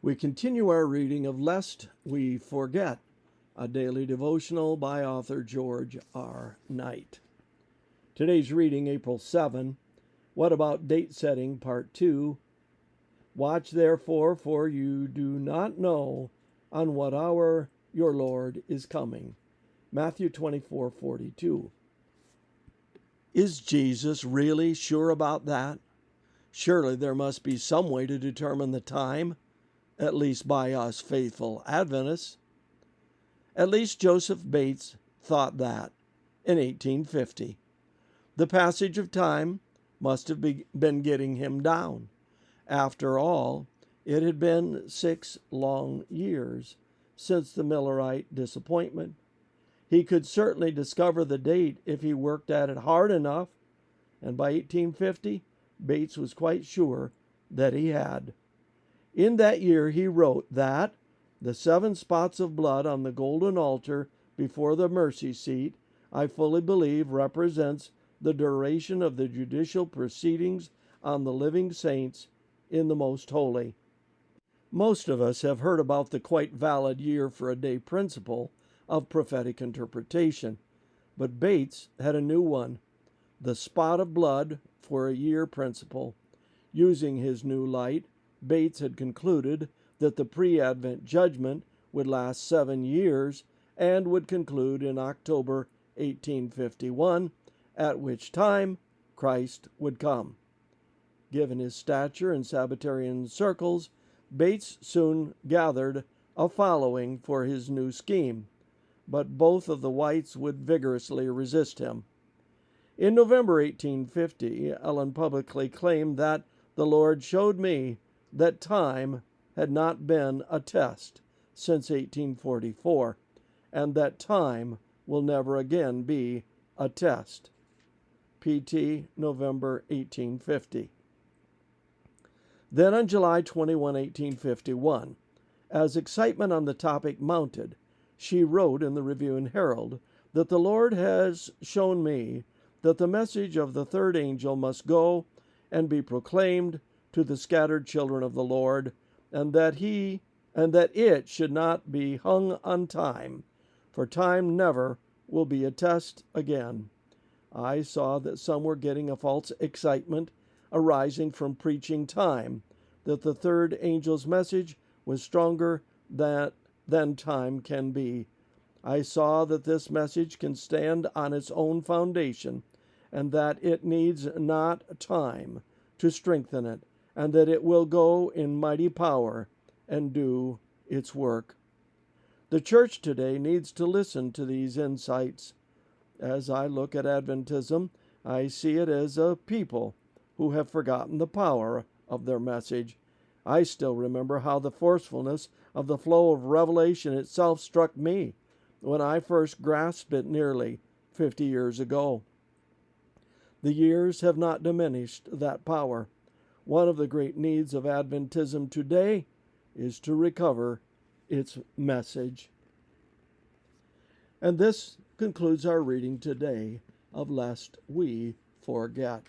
We continue our reading of Lest We Forget, a daily devotional by author George R. Knight. Today's reading, April 7. What about date setting, part 2? Watch therefore, for you do not know on what hour your Lord is coming. Matthew 24:42. Is Jesus really sure about that? Surely there must be some way to determine the time, at least by us faithful Adventists. At least Joseph Bates thought that in 1850. The passage of time must have been getting him down. After all, it had been 6 long years since the Millerite disappointment. He could certainly discover the date if he worked at it hard enough, and by 1850, Bates was quite sure that he had. In that year, he wrote that the 7 spots of blood on the golden altar before the mercy seat, I fully believe, represents the duration of the judicial proceedings on the living saints in the most holy. Most of us have heard about the quite valid year for a day principle of prophetic interpretation, but Bates had a new one, the spot of blood for a year principle. Using his new light, Bates had concluded that the pre-Advent judgment would last 7 years and would conclude in October 1851, at which time Christ would come. Given his stature in Sabbatarian circles, Bates soon gathered a following for his new scheme, but both of the whites would vigorously resist him. In November 1850, Ellen publicly claimed that the Lord showed me that time had not been a test since 1844, and that time will never again be a test. P.T., November 1850. Then on July 21, 1851, as excitement on the topic mounted, she wrote in the Review and Herald that the Lord has shown me that the message of the third angel must go and be proclaimed to the scattered children of the Lord, and that it should not be hung on time, for time never will be a test again. I saw that some were getting a false excitement arising from preaching time, that the third angel's message was stronger than time can be. I saw that this message can stand on its own foundation, and that it needs not time to strengthen it, and that it will go in mighty power and do its work. The church today needs to listen to these insights. As I look at Adventism, I see it as a people who have forgotten the power of their message. I still remember how the forcefulness of the flow of revelation itself struck me when I first grasped it nearly 50 years ago. The years have not diminished that power. One of the great needs of Adventism today is to recover its message. And this concludes our reading today of Lest We Forget.